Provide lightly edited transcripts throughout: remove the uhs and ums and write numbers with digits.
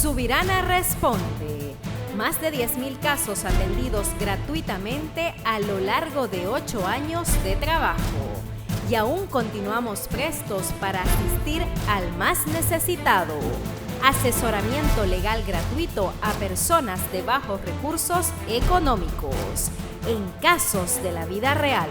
Subirana responde. Más de 10.000 casos atendidos gratuitamente a lo largo de 8 años de trabajo. Y aún continuamos prestos para asistir al más necesitado. Asesoramiento legal gratuito a personas de bajos recursos económicos, en casos de la vida real.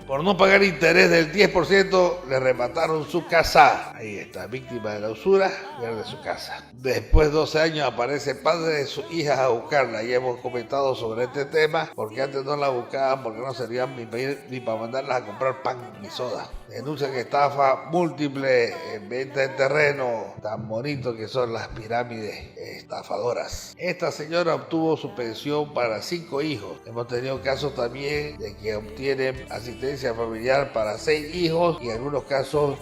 Por no pagar interés del 10%, le remataron su casa. Ahí está, víctima de la usura, pierde su casa. Después de 12 años aparece el padre de sus hijas a buscarla. Ya hemos comentado sobre este tema, porque antes no la buscaban, porque no servían ni para mandarlas a comprar pan ni soda. Denuncian estafa múltiple en venta de terreno, tan bonito que son las pirámides estafadoras. Esta señora obtuvo su pensión para 5 hijos. Hemos tenido casos también de que obtienen asistencia familiar para 6 hijos y en algunos casos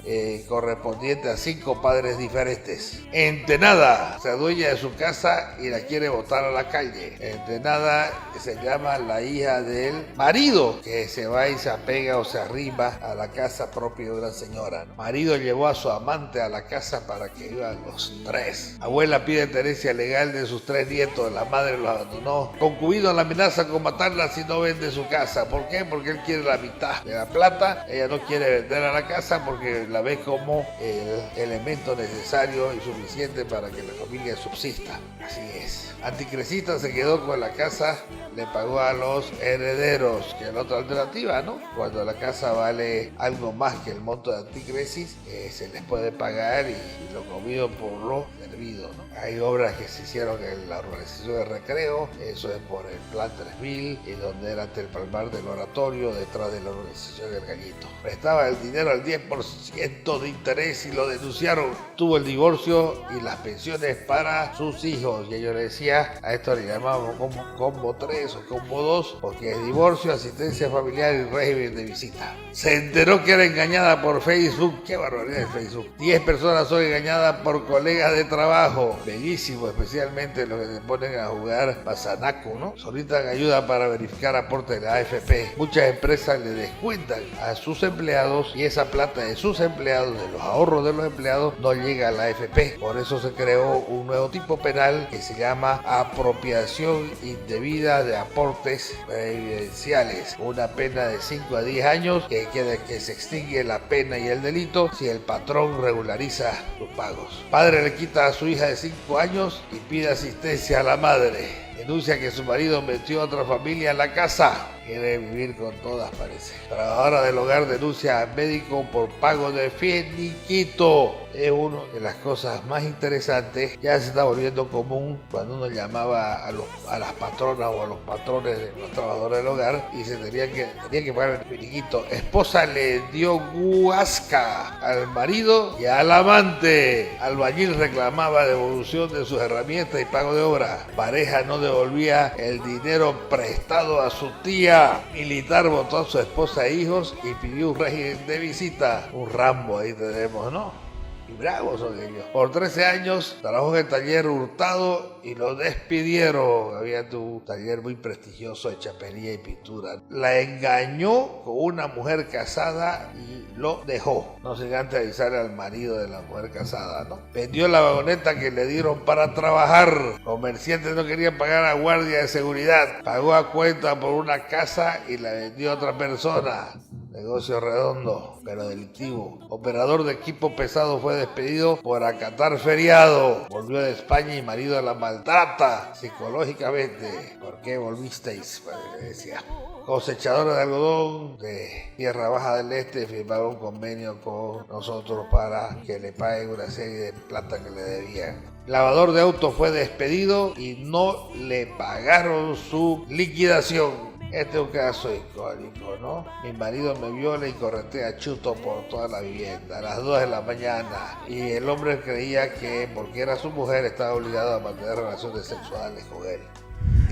correspondiente a 5 padres diferentes. Entenada se adueña de su casa y la quiere botar a la calle. Entenada se llama la hija del marido que se va y se apega o se arrima a la casa propia de una señora. Marido llevó a su amante a la casa para que vivan los 3. Abuela pide tenencia legal de sus 3 nietos. La madre los abandonó. Concubino la amenaza con matarla si no vende su casa. ¿Por qué? Porque él quiere la mitad de la plata. Ella no quiere vender a la casa porque la ve como el elemento necesario y suficiente para que la familia subsista. Así es. Anticresista se quedó con la casa, le pagó a los herederos, que es la otra alternativa, ¿no? Cuando la casa vale algo más que el monto de Anticresis, se les puede pagar y lo comido por lo servido, ¿no? Hay obras que se hicieron en la organización de recreo, eso es por el Plan 3000, y donde era ante el palmar del oratorio, detrás de la organización del Gallito. Prestaba el dinero al 10% de interés y lo denunciaron. Tuvo el divorcio y las pensiones para sus hijos, y ellos le decían, a esto le llamamos combo 3 o combo 2, porque es divorcio, asistencia familiar y régimen de visita. Se enteró que era engañada por Facebook. ¡Qué barbaridad de Facebook! 10 personas son engañadas por colegas de trabajo. Bellísimo, especialmente los que se ponen a jugar pasanaco, ¿no? Solicitan ayuda para verificar aportes de la AFP. Muchas empresas le descuentan a sus empleados y esa plata de sus empleados, de los ahorros de los empleados, no llega a la AFP. Por eso se creó un nuevo tipo penal que se llama apropiación indebida de aportes previdenciales. Una pena de 5 a 10 años que se extingue la pena y el delito si el patrón regulariza sus pagos. Padre le quita a su hija de 5 años y pide asistencia a la madre. Denuncia que su marido metió a otra familia en la casa. Quiere vivir con todas, parece. Trabajadora del hogar denuncia al médico por pago de finiquito. Es una de las cosas más interesantes. Ya se está volviendo común cuando uno llamaba a las patronas o a los patrones de los trabajadores del hogar y se tenía que pagar el finiquito. Esposa le dio guasca al marido y al amante. Albañil reclamaba devolución de sus herramientas y pago de obra. Pareja no devolvía el dinero prestado a su tía. Militar votó a su esposa e hijos y pidió un régimen de visita. Un Rambo ahí tenemos, ¿no? Y bravos son ellos. Por 13 años trabajó en el taller Hurtado y lo despidieron. Había un taller muy prestigioso de chapería y pintura. La engañó con una mujer casada y lo dejó. No sin antes avisarle al marido de la mujer casada, ¿no? Vendió la vagoneta que le dieron para trabajar. Comerciantes no querían pagar a guardia de seguridad. Pagó a cuenta por una casa y la vendió a otra persona. Negocio redondo, pero delictivo. Operador de equipo pesado fue despedido por acatar feriado. Volvió de España y marido la maltrata psicológicamente. ¿Por qué volvisteis? Padre, decía. Cosechadores de algodón de Tierra Baja del Este firmaron un convenio con nosotros para que le paguen una serie de plata que le debían. Lavador de autos fue despedido y no le pagaron su liquidación. Este es un caso icónico, ¿no? Mi marido me viola y corretea chuto por toda la vivienda a las 2 de la mañana y el hombre creía que porque era su mujer estaba obligado a mantener relaciones sexuales con él.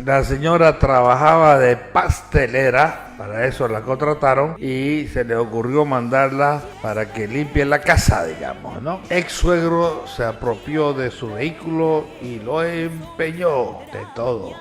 La señora trabajaba de pastelera, para eso la contrataron y se le ocurrió mandarla para que limpie la casa, digamos, ¿no? Ex suegro se apropió de su vehículo y lo empeñó de todo.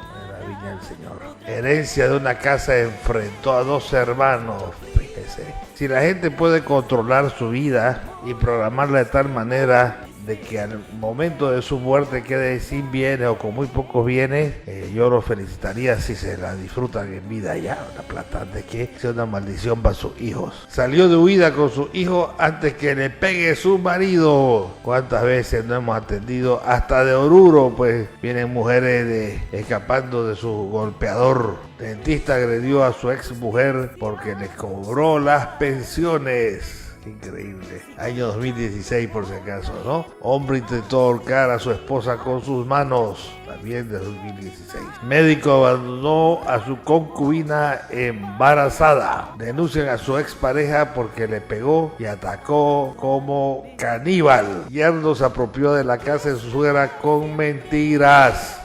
Viña del Señor. Herencia de una casa enfrentó a 2 hermanos. Fíjese. Si la gente puede controlar su vida y programarla de tal manera de que al momento de su muerte quede sin bienes o con muy pocos bienes, yo los felicitaría si se la disfrutan en vida ya, la plata, antes que sea una maldición para sus hijos. Salió de huida con su hijo antes que le pegue su marido. ¿Cuántas veces no hemos atendido? Hasta de Oruro, pues vienen mujeres escapando de su golpeador. Dentista agredió a su ex mujer porque le cobró las pensiones. Increíble. Año 2016 por si acaso, ¿no? Hombre intentó ahorcar a su esposa con sus manos. También de 2016. Médico abandonó a su concubina embarazada. Denuncian a su expareja porque le pegó y atacó como caníbal. Yerno se apropió de la casa de su suegra con mentiras.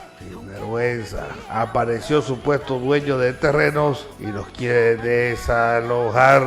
Vergüenza. Apareció supuesto dueño de terrenos y los quiere desalojar.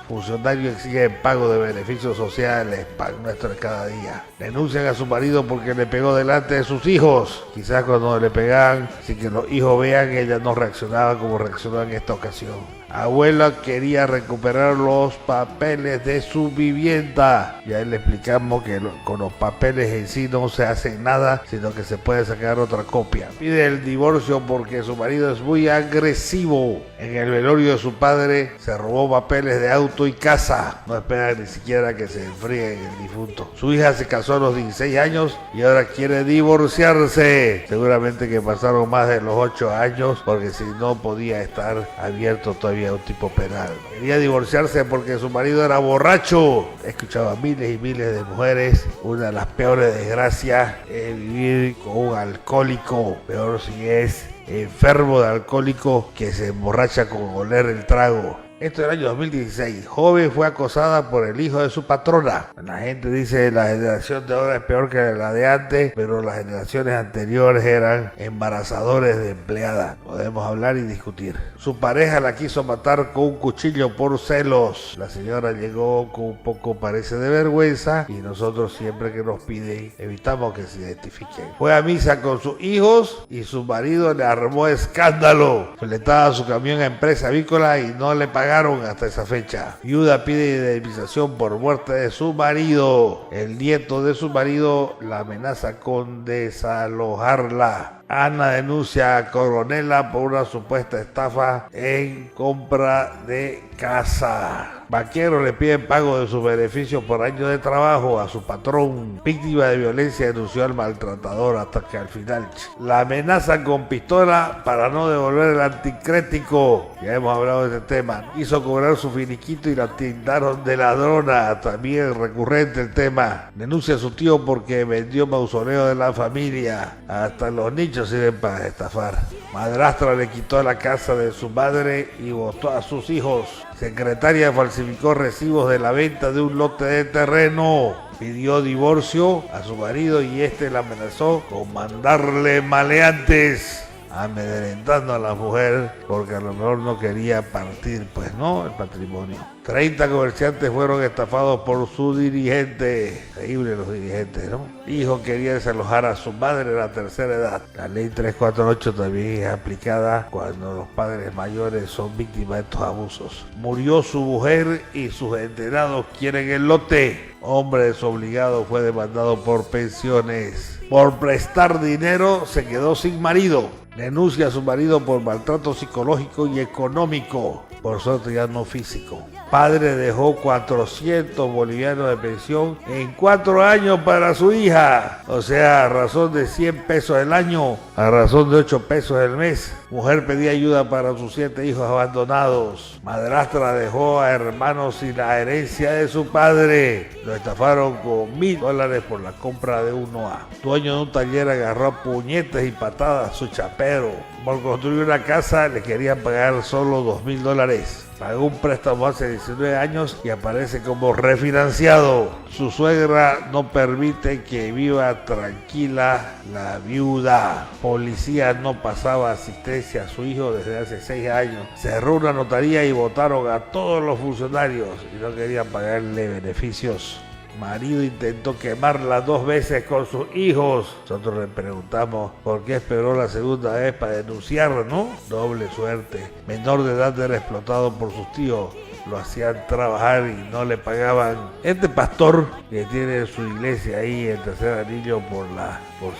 Funcionarios exigen pago de beneficios sociales, pan nuestro de cada día. Denuncian a su marido porque le pegó delante de sus hijos. Quizás cuando le pegaban, sin que los hijos vean, ella no reaccionaba como reaccionó en esta ocasión. Abuela quería recuperar los papeles de su vivienda. Ya le explicamos que con los papeles en sí no se hace nada, sino que se puede sacar otra copia. Pide el divorcio porque su marido es muy agresivo. En el velorio de su padre se robó papeles de auto y casa. No espera ni siquiera que se enfríe el difunto. Su hija se casó a los 16 años y ahora quiere divorciarse. Seguramente que pasaron más de los 8 años porque si no podía estar abierto todavía un tipo penal. Quería divorciarse porque su marido era borracho. He escuchado a miles y miles de mujeres. Una de las peores desgracias es vivir con un alcohólico. Peor si es enfermo de alcohólico que se emborracha con oler el trago. Esto es el año 2016. Joven fue acosada por el hijo de su patrona. La gente dice la generación de ahora es peor que la de antes, pero las generaciones anteriores eran embarazadores de empleadas. Podemos hablar y discutir. Su pareja la quiso matar con un cuchillo por celos. La señora llegó con un poco, parece, de vergüenza y nosotros siempre que nos piden evitamos que se identifiquen. Fue a misa con sus hijos y su marido le armó escándalo. Fletaba su camión a empresa avícola y no le pagaron hasta esa fecha. Viuda pide indemnización por muerte de su marido. El nieto de su marido la amenaza con desalojarla. Ana denuncia a Coronela por una supuesta estafa en compra de casa. Vaquero le pide pago de sus beneficios por años de trabajo a su patrón. Víctima de violencia denunció al maltratador hasta que al final la amenazan con pistola para no devolver el anticrético. Ya hemos hablado de este tema. Quiso cobrar su finiquito y la tildaron de ladrona. También recurrente el tema. Denuncia a su tío porque vendió mausoleo de la familia. Hasta los nichos sirven para estafar. Madrastra le quitó la casa de su madre y botó a sus hijos. Secretaria falsificó recibos de la venta de un lote de terreno. Pidió divorcio a su marido y este la amenazó con mandarle maleantes, amedrentando a la mujer porque a lo mejor no quería partir, pues no, el patrimonio. 30 comerciantes fueron estafados por su dirigente. Increíble los dirigentes, ¿no? Hijo quería desalojar a su madre a la tercera edad. La ley 348 también es aplicada cuando los padres mayores son víctimas de estos abusos. Murió su mujer y sus enterados quieren el lote. Hombre desobligado fue demandado por pensiones. Por prestar dinero se quedó sin marido. Denuncia a su marido por maltrato psicológico y económico. Por suerte ya no físico. Padre dejó 400 bolivianos de pensión en 4 años para su hija. O sea, a razón de 100 pesos el año, a razón de 8 pesos el mes. Mujer pedía ayuda para sus 7 hijos abandonados. Madrastra dejó a hermanos sin la herencia de su padre. Lo estafaron con $1,000 por la compra de un Noah. Dueño de un taller agarró a puñetes y patadas a su chapero. Por construir una casa le querían pagar solo $2,000. Pagó un préstamo hace 19 años y aparece como refinanciado. Su suegra no permite que viva tranquila la viuda. Policía no pasaba asistencia a su hijo desde hace 6 años. Cerró una notaría y votaron a todos los funcionarios y no querían pagarle beneficios. Marido intentó quemarla 2 veces con sus hijos. Nosotros le preguntamos por qué esperó la segunda vez para denunciar, ¿no? Doble suerte. Menor de edad era explotado por sus tíos. lo hacían trabajar y no le pagaban. Este pastor que tiene su iglesia ahí en Tercer Anillo por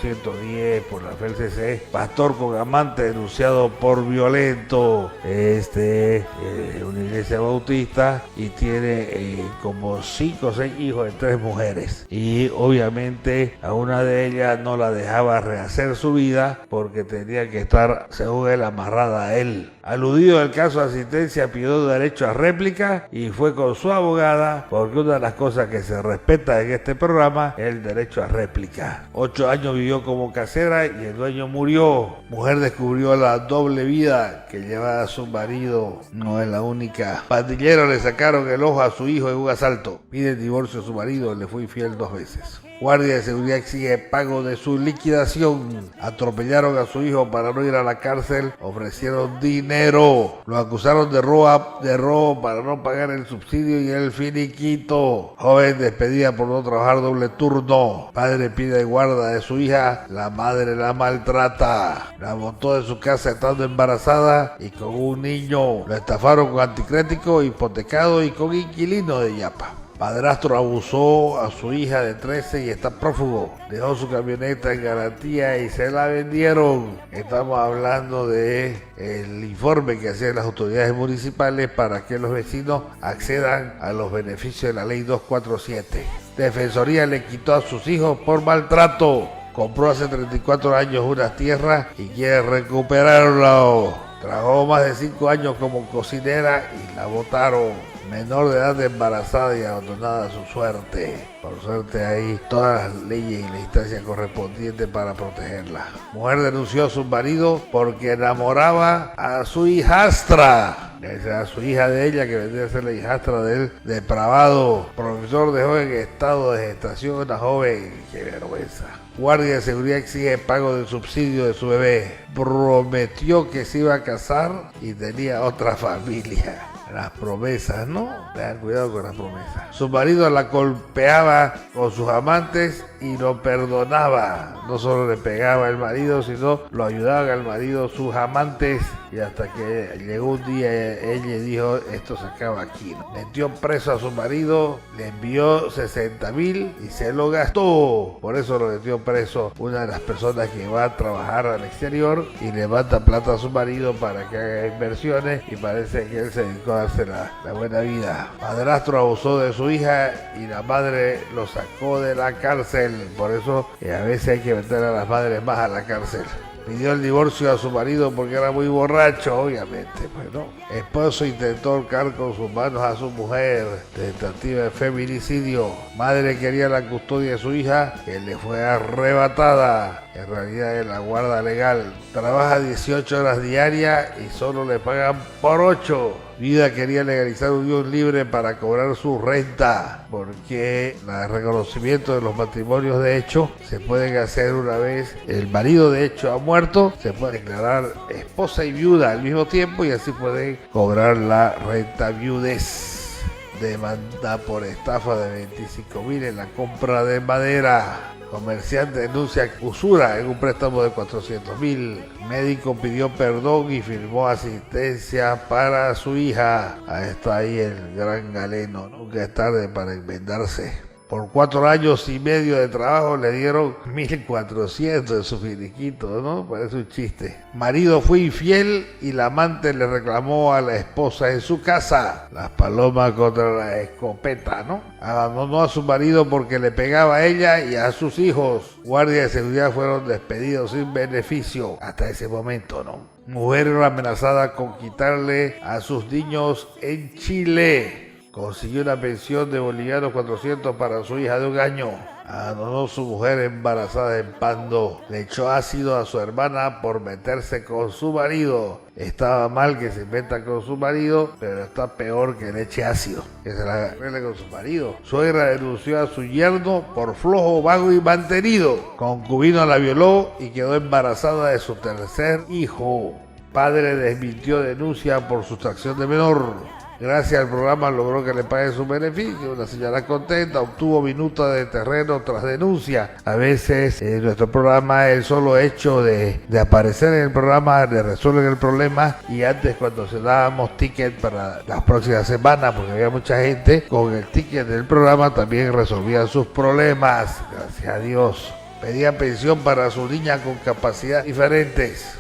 110, por la FELCC, pastor con amante denunciado por violento, una iglesia bautista, y tiene como 5 o 6 hijos de 3 mujeres, y obviamente a una de ellas no la dejaba rehacer su vida porque tenía que estar, según él, amarrada a él. Aludido al caso de asistencia, pidió derecho a réplica y fue con su abogada, porque una de las cosas que se respeta en este programa es el derecho a réplica. 8 años vivió como casera y el dueño murió. Mujer descubrió la doble vida que llevaba a su marido. No es la única. Pandilleros le sacaron el ojo a su hijo en un asalto. Pide el divorcio a su marido, le fue infiel 2 veces. Guardia de seguridad exige pago de su liquidación. Atropellaron a su hijo para no ir a la cárcel. Ofrecieron dinero. Lo acusaron de robo para no pagar el subsidio y el finiquito. Joven despedida por no trabajar doble turno. Padre pide guarda de su hija. La madre la maltrata. La botó de su casa estando embarazada y con un niño. Lo estafaron con anticrético, hipotecado y con inquilino de Yapa. Padrastro abusó a su hija de 13 y está prófugo. Dejó su camioneta en garantía y se la vendieron. Estamos hablando de el informe que hacían las autoridades municipales para que los vecinos accedan a los beneficios de la ley 247. Defensoría le quitó a sus hijos por maltrato. Compró hace 34 años unas tierras y quiere recuperarlo. Trabajó más de 5 años como cocinera y la botaron. Menor de edad, embarazada y abandonada a su suerte. Por suerte hay todas las leyes y la instancia correspondiente para protegerla. Mujer denunció a su marido porque enamoraba a su hijastra. Esa era su hija de ella, que vendría a ser la hijastra del depravado profesor de joven en estado de gestación, una joven. ¡Qué vergüenza! Guardia de seguridad exige pago del subsidio de su bebé. Prometió que se iba a casar y tenía otra familia. Las promesas, ¿no? Tengan cuidado con las promesas. Su marido la golpeaba con sus amantes y lo perdonaba. No solo le pegaba al marido, sino lo ayudaban al marido sus amantes. Y hasta que llegó un día, él le dijo, esto se acaba aquí. Metió preso a su marido, le envió 60,000 y se lo gastó. Por eso lo metió preso una de las personas que va a trabajar al exterior y le manda plata a su marido para que haga inversiones, y parece que él se dedicó a darse la buena vida. Padrastro abusó de su hija y la madre lo sacó de la cárcel. Por eso a veces hay que meter a las madres más a la cárcel. Pidió el divorcio a su marido porque era muy borracho, obviamente. Bueno, esposo intentó ahorcar con sus manos a su mujer. Tentativa de feminicidio. Madre quería la custodia de su hija, que le fue arrebatada. En realidad es la guarda legal. Trabaja 18 horas diarias y solo le pagan por 8. Vida quería legalizar unión libre para cobrar su renta, porque el reconocimiento de los matrimonios de hecho se pueden hacer una vez el marido de hecho ha muerto, se puede declarar esposa y viuda al mismo tiempo y así pueden cobrar la renta viudez. Demanda por estafa de 25,000 en la compra de madera. Comerciante denuncia usura en un préstamo de 400,000. Médico pidió perdón y firmó asistencia para su hija. Ahí está ahí el gran galeno. Nunca es tarde para enmendarse. Por 4 años y medio de trabajo le dieron 1.400 de su finiquito, ¿no? Parece un chiste. Marido fue infiel y la amante le reclamó a la esposa en su casa. Las palomas contra la escopeta, ¿no? Abandonó a su marido porque le pegaba a ella y a sus hijos. Guardia de seguridad fueron despedidos sin beneficio hasta ese momento, ¿no? Mujer era amenazada con quitarle a sus niños en Chile. Consiguió una pensión de bolivianos 400 para su hija de 1 año. Abandonó a su mujer embarazada en Pando. Le echó ácido a su hermana por meterse con su marido. Estaba mal que se meta con su marido, pero está peor que le eche ácido, que se la arregle con su marido. Suegra denunció a su yerno por flojo, vago y mantenido. Concubino la violó y quedó embarazada de su 3er hijo. Padre desmintió denuncia por sustracción de menor. Gracias al programa logró que le paguen su beneficio. La señora contenta, obtuvo minuta de terreno tras denuncia. A veces nuestro programa, el solo hecho de aparecer en el programa, le resuelven el problema. Y antes, cuando se dábamos ticket para las próximas semanas, porque había mucha gente, con el ticket del programa también resolvían sus problemas. Gracias a Dios. Pedían pensión para su niña con capacidades diferentes.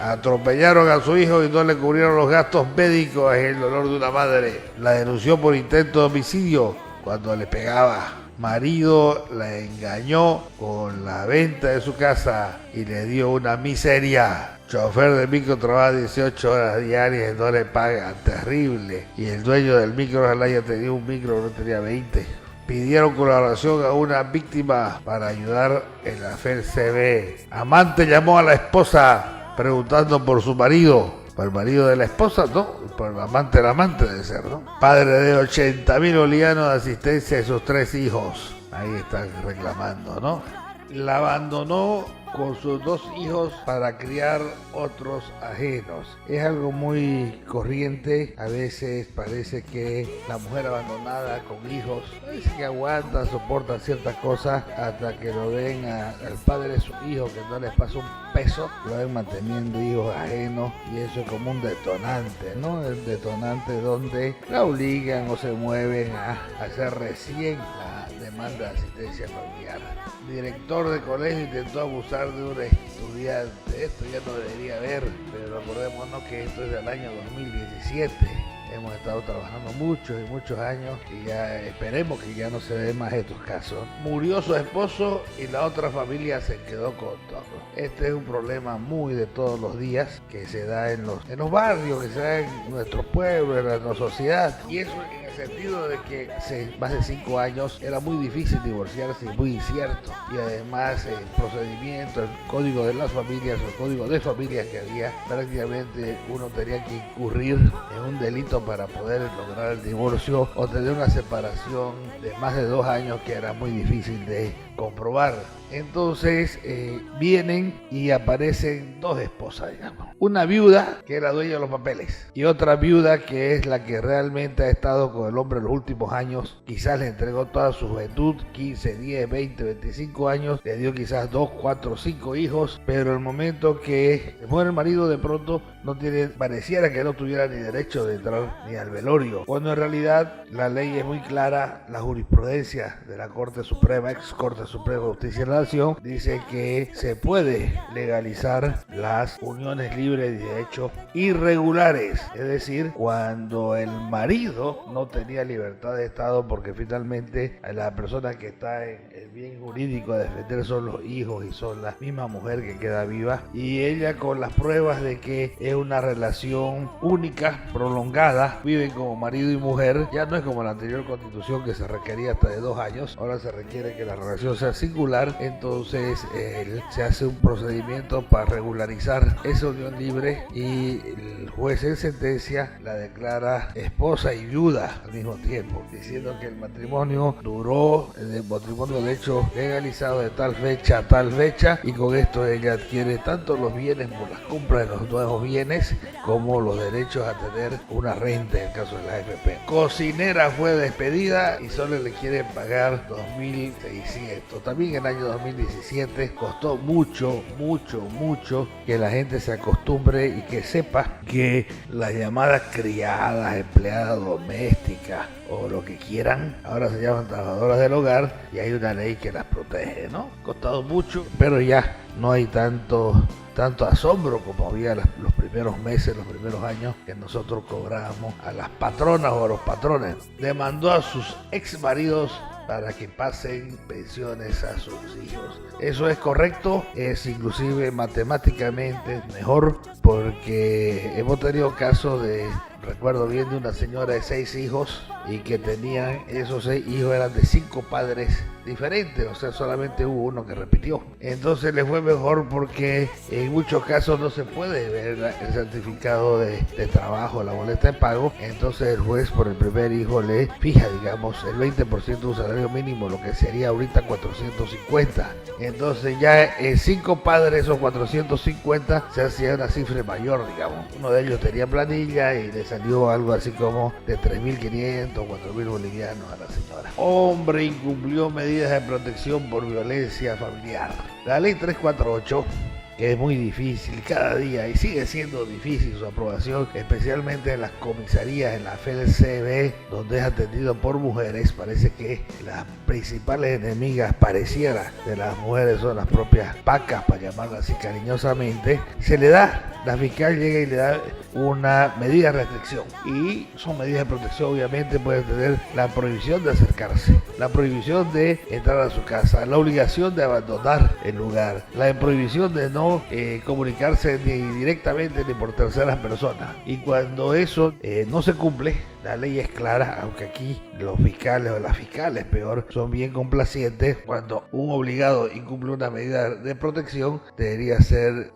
Atropellaron a su hijo y no le cubrieron los gastos médicos. Es el dolor de una madre. La denunció por intento de homicidio cuando le pegaba. Marido la engañó con la venta de su casa y le dio una miseria. Chofer de micro trabaja 18 horas diarias y no le pagan. Terrible. Y el dueño del micro, ojalá haya tenido un micro, no tenía 20. Pidieron colaboración a una víctima para ayudar en la FELCB. Amante llamó a la esposa preguntando por su marido. Por el marido de la esposa, no. Por el amante debe ser, ¿no? Padre de 80.000 bolivianos de asistencia de sus 3 hijos. Ahí están reclamando, ¿no? La abandonó con sus 2 hijos para criar otros ajenos. Es algo muy corriente. A veces parece que la mujer abandonada con hijos parece que aguanta, soporta ciertas cosas hasta que lo ven al padre de sus hijos, que no les pasa un peso, lo ven manteniendo hijos ajenos, y eso es como un detonante, ¿no? El detonante donde la obligan o se mueven a hacer recién la demanda de asistencia familiar. Director de colegio intentó abusar de un estudiante. Esto ya no debería haber, pero acordémonos que esto es del año 2017. Hemos estado trabajando muchos años y ya esperemos que ya no se den más estos casos. Murió su esposo y la otra familia se quedó con todo. Este es un problema muy de todos los días que se da en los barrios, que se da en nuestros pueblos, en nuestra sociedad. Y eso en el sentido de que hace más de 5 años era muy difícil divorciarse y muy incierto. Y además el procedimiento, el código de las familias, el código de familias que había, prácticamente uno tenía que incurrir en un delito para poder lograr el divorcio o tener una separación de más de 2 años, que era muy difícil de comprobar. Entonces vienen y aparecen 2 esposas, digamos. Una viuda que era dueña de los papeles y otra viuda que es la que realmente ha estado con el hombre en los últimos años. Quizás le entregó toda su juventud, 15, 10, 20, 25 años, le dio quizás 2, 4, 5 hijos, pero el momento que muere el marido, de pronto pareciera que no tuviera ni derecho de entrar ni al velorio, cuando en realidad la ley es muy clara. La jurisprudencia de la Corte Suprema, ex Corte Suprema de Justicia de la Nación, dice que se puede legalizar las uniones libres de hecho irregulares, es decir, cuando el marido no tenía libertad de estado, porque finalmente la persona que está en el bien jurídico a defender son los hijos y son la misma mujer que queda viva, y ella, con las pruebas de que es una relación única, prolongada, viven como marido y mujer. Ya no es como la anterior constitución, que se requería hasta de 2 años, ahora se requiere que la relación sea singular. Entonces se hace un procedimiento para regularizar esa unión libre, y el juez en sentencia la declara esposa y viuda al mismo tiempo, diciendo que el matrimonio duró, el matrimonio de hecho legalizado de tal fecha a tal fecha, y con esto ella adquiere tanto los bienes por las compras de los nuevos bienes como los derechos a tener una renta en el caso de la AFP. Cocinera fue despedida y solo le quieren pagar 2.600. También en el año 2017 costó mucho que la gente se acostumbre y que sepa que las llamadas criadas, empleadas domésticas o lo que quieran, ahora se llaman trabajadoras del hogar, y hay una ley que las protege, ¿no? Ha costado mucho, pero ya no hay tanto asombro como había los primeros meses, los primeros años, que nosotros cobrábamos a las patronas o a los patrones. Demandó a sus ex maridos para que pasen pensiones a sus hijos. Eso es correcto, es inclusive matemáticamente mejor, porque hemos tenido casos recuerdo bien, de una señora de 6 hijos, y que tenían, esos 6 hijos eran de 5 padres diferentes, o sea, solamente hubo uno que repitió. Entonces le fue mejor, porque en muchos casos no se puede ver el certificado de trabajo, la boleta de pago. Entonces el juez por el primer hijo le fija, digamos, el 20% de un salario mínimo, lo que sería ahorita 450. Entonces ya en 5 padres o 450 se hacía una cifra hacerse mayor, digamos. Uno de ellos tenía planilla y le salió algo así como de 3.500, 4.000 bolivianos a la señora. Hombre incumplió medidas de protección por violencia familiar. La ley 348, que es muy difícil cada día y sigue siendo difícil su aprobación, especialmente en las comisarías, en la FELCB, donde es atendido por mujeres. Parece que las principales enemigas pareciera de las mujeres son las propias pacas, para llamarlas así cariñosamente. Se le da, la fiscal llega y le da una medida de restricción, y son medidas de protección. Obviamente puede tener la prohibición de acercarse, la prohibición de entrar a su casa, la obligación de abandonar el lugar, la prohibición de no comunicarse ni directamente ni por terceras personas. Y cuando eso no se cumple, la ley es clara, aunque aquí los fiscales o las fiscales, peor, son bien complacientes. Cuando un obligado incumple una medida de protección, debería ser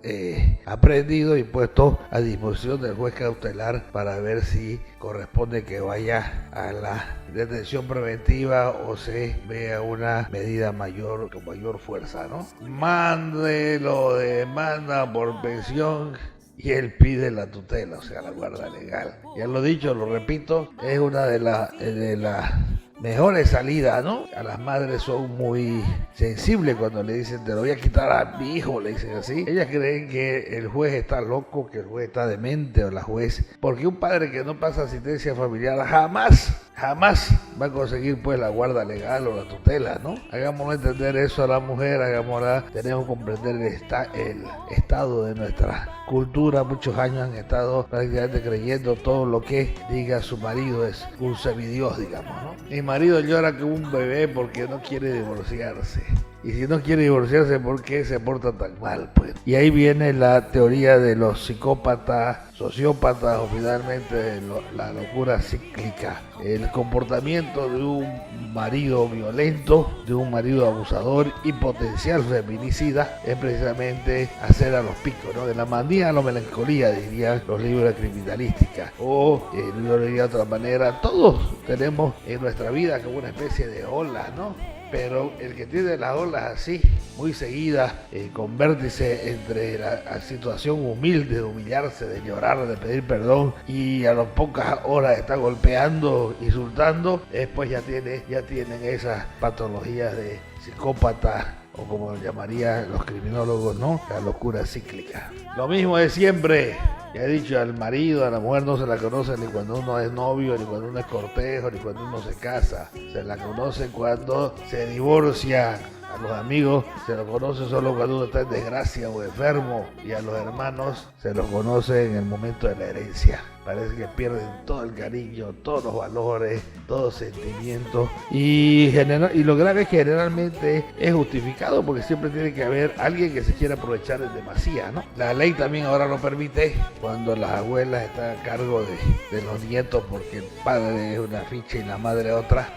aprehendido y puesto a disposición del juez cautelar para ver si corresponde que vaya a la detención preventiva o se vea una medida mayor, con mayor fuerza, ¿no? Mande lo demanda por pensión y él pide la tutela, o sea, la guarda legal. Ya lo dicho, lo repito, es una de las mejores salidas, ¿no? A las madres son muy sensibles cuando le dicen, te lo voy a quitar a mi hijo, le dicen así. Ellas creen que el juez está loco, que el juez está demente, o la juez, porque un padre que no pasa asistencia familiar jamás va a conseguir pues la guarda legal o la tutela, ¿no? Hagámosle entender eso a la mujer, tenemos que comprender el estado de nuestra cultura. Muchos años han estado prácticamente creyendo todo lo que diga su marido es un semidios, digamos, ¿no? Mi marido llora como un bebé porque no quiere divorciarse. Y si no quiere divorciarse, ¿por qué se porta tan mal, pues? Y ahí viene la teoría de los psicópatas, sociópatas, o finalmente la locura cíclica. El comportamiento de un marido violento, de un marido abusador y potencial feminicida, es precisamente hacer a los picos, ¿no? De la manía a la melancolía, dirían los libros de criminalística. O, yo lo diría de otra manera, todos tenemos en nuestra vida como una especie de ola, ¿no? Pero el que tiene las olas así, muy seguidas, con vértice entre la situación humilde de humillarse, de llorar, de pedir perdón, y a las pocas horas está golpeando, insultando, después ya tienen esas patologías de psicópata, o como lo llamarían los criminólogos, ¿no? La locura cíclica. Lo mismo de siempre. Ya he dicho, al marido, a la mujer no se la conoce ni cuando uno es novio, ni cuando uno es cortejo, ni cuando uno se casa. Se la conoce cuando se divorcia. A los amigos se los conoce solo cuando uno está en desgracia o enfermo, y a los hermanos se los conoce en el momento de la herencia. Parece que pierden todo el cariño, todos los valores, todo sentimiento, y lo grave es que generalmente es justificado, porque siempre tiene que haber alguien que se quiera aprovechar en demasía, ¿no? La ley también ahora lo permite cuando las abuelas están a cargo de los nietos, porque el padre es una ficha y la madre otra.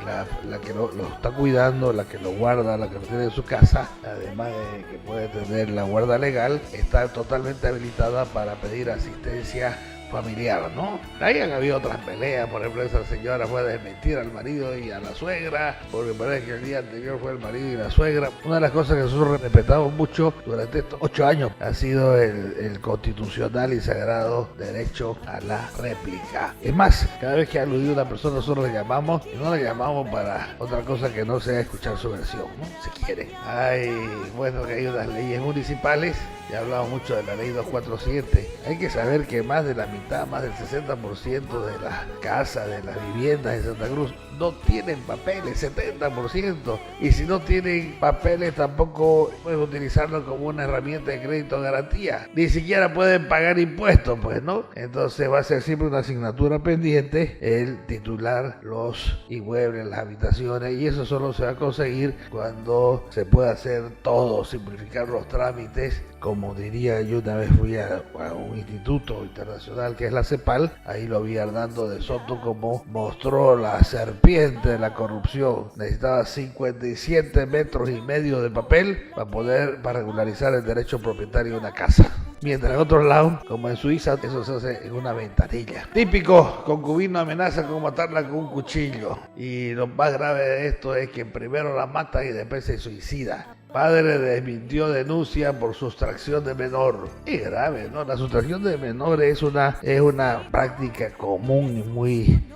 La que lo está cuidando, la que lo guarda, la que lo tiene en su casa, además de que puede tener la guarda legal, está totalmente habilitada para pedir asistencia familiar, ¿no? Ahí han habido otras peleas. Por ejemplo, esa señora fue a desmentir al marido y a la suegra, porque parece que el día anterior fue el marido y la suegra. Una de las cosas que nosotros respetamos mucho durante estos 8 años ha sido el constitucional y sagrado derecho a la réplica. Es más, cada vez que ha aludido a una persona, nosotros le llamamos, y no le llamamos para otra cosa que no sea escuchar su versión, ¿no? Si quiere. Bueno, que hay unas leyes municipales. Ya hablamos mucho de la ley 247. Hay que saber que más de la mitad, más del 60% de las casas, de las viviendas en Santa Cruz no tienen papeles, 70%. Y si no tienen papeles, tampoco pueden utilizarlo como una herramienta de crédito o garantía. Ni siquiera pueden pagar impuestos, pues, ¿no? Entonces va a ser siempre una asignatura pendiente el titular los inmuebles, las habitaciones, y eso solo se va a conseguir cuando se pueda hacer todo, simplificar los trámites. Como diría, yo una vez fui a un instituto internacional que es la CEPAL, ahí lo vi Hernando de Soto como mostró la serpiente de la corrupción. Necesitaba 57 metros y medio de papel para regularizar el derecho propietario de una casa. Mientras en otros lados, como en Suiza, eso se hace en una ventanilla. Típico, concubino amenaza con matarla con un cuchillo. Y lo más grave de esto es que primero la mata y después se suicida. Padre desmintió denuncia por sustracción de menor. Es grave, ¿no? La sustracción de menor es una práctica común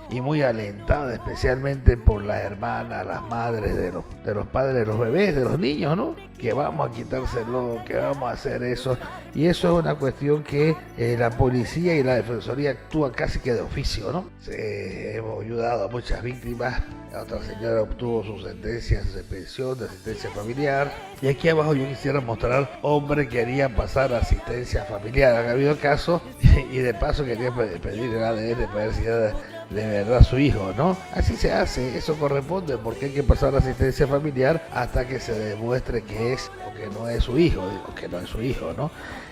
y muy alentada, especialmente por las hermanas, las madres de los padres de los bebés, de los niños, ¿no? Que vamos a quitárselo, que vamos a hacer eso. Y eso es una cuestión que la policía y la defensoría actúan casi que de oficio, ¿no? Hemos ayudado a muchas víctimas. La otra señora obtuvo su sentencia de pensión, de asistencia familiar. Y aquí abajo yo quisiera mostrar hombre que quería pasar asistencia familiar. Han habido casos y de paso quería pedir el ADN para ver si era de verdad su hijo, ¿no? Así se hace, eso corresponde, porque hay que pasar asistencia familiar hasta que se demuestre que es o que no es su hijo, o que no es su hijo, ¿no?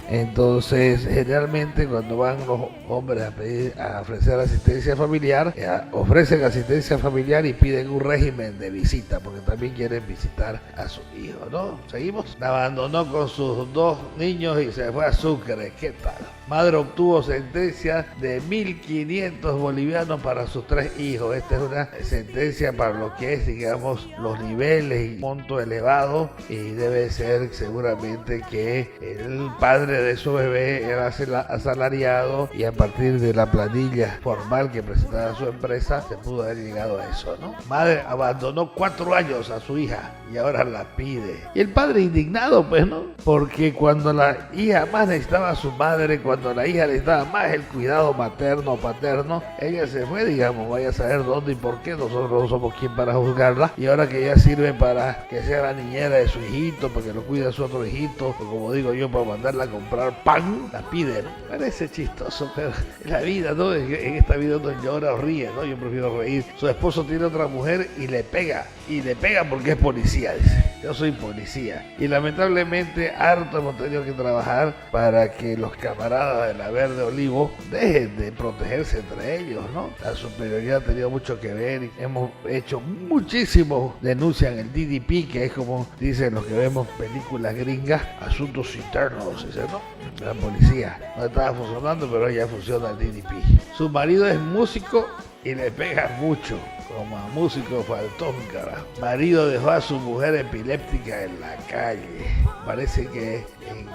Entonces, generalmente cuando van los hombres a ofrecer asistencia familiar, ofrecen asistencia familiar y piden un régimen de visita, porque también quieren visitar a su hijo, ¿no? Seguimos. La abandonó con sus 2 niños y se fue a Sucre. ¿Qué tal? Madre obtuvo sentencia de 1.500 bolivianos para sus 3 hijos. Esta es una sentencia para lo que es, digamos, los niveles y monto elevado, y debe ser seguramente que el padre de su bebé era asalariado y a partir de la planilla formal que presentaba su empresa se pudo haber llegado a eso, ¿no? Madre abandonó 4 años a su hija y ahora la pide. Y el padre indignado, pues, ¿no? Porque cuando la hija más necesitaba a su madre, cuando la hija necesitaba más el cuidado materno o paterno, ella se fue, digamos, vaya a saber dónde y por qué, nosotros no somos quien para juzgarla, y ahora que ella sirve para que sea la niñera de su hijito, para que lo cuide a su otro hijito, o como digo yo, para mandarla a comprar pan, la pide, ¿no? Parece chistoso, pero en la vida, ¿no? En esta vida uno llora o ríe, ¿no? Yo prefiero reír. Su esposo tiene otra mujer y le pega porque es policía, dice. Yo soy policía. Y lamentablemente harto hemos tenido que trabajar para que los camaradas de la Verde Olivo dejen de protegerse entre ellos, ¿no? La superioridad ha tenido mucho que ver y hemos hecho muchísimas denuncias en el DDP, que es como dicen los que vemos películas gringas, asuntos internos, ¿no? La policía no estaba funcionando, pero ya funciona el DDP. Su marido es músico y le pega mucho. Como a músico faltón, carajo. Marido dejó a su mujer epiléptica en la calle. Parece que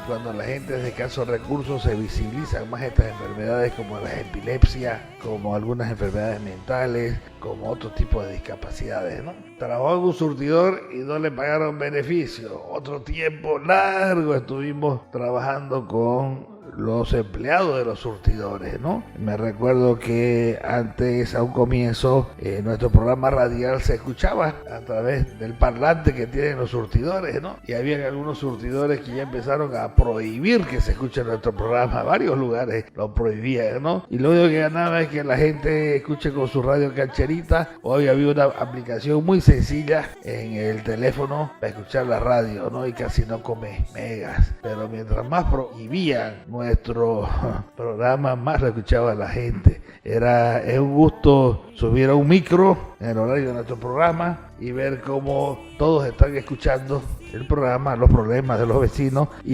cuando la gente es de escasos recursos se visibilizan más estas enfermedades como la epilepsia, como algunas enfermedades mentales, como otro tipo de discapacidades, ¿no? Trabajó en un surtidor y no le pagaron beneficio. Otro tiempo largo estuvimos trabajando con los empleados de los surtidores, ¿no? Me recuerdo que antes, a un comienzo, nuestro programa radial se escuchaba a través del parlante que tienen los surtidores, ¿no? Y había algunos surtidores que ya empezaron a prohibir que se escuche nuestro programa. Varios lugares lo prohibían, ¿no? Y lo único que ganaba es que la gente escuche con su radio cancherita. Hoy había una aplicación muy sencilla en el teléfono para escuchar la radio, ¿no? Y casi no come megas. Pero mientras más prohibían nuestro programa, más lo escuchaba la gente. Es un gusto subir a un micro en el horario de nuestro programa y ver cómo todos están escuchando el programa, los problemas de los vecinos, e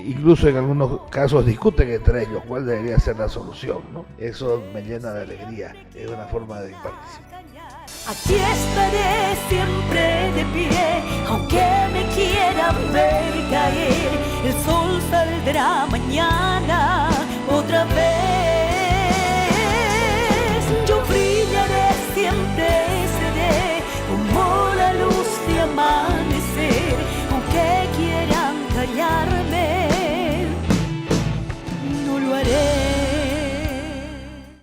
incluso en algunos casos discuten entre ellos cuál debería ser la solución, ¿no? Eso me llena de alegría, es una forma de participar. Aquí estaré siempre de pie, aunque me quieran ver caer, el sol saldrá mañana.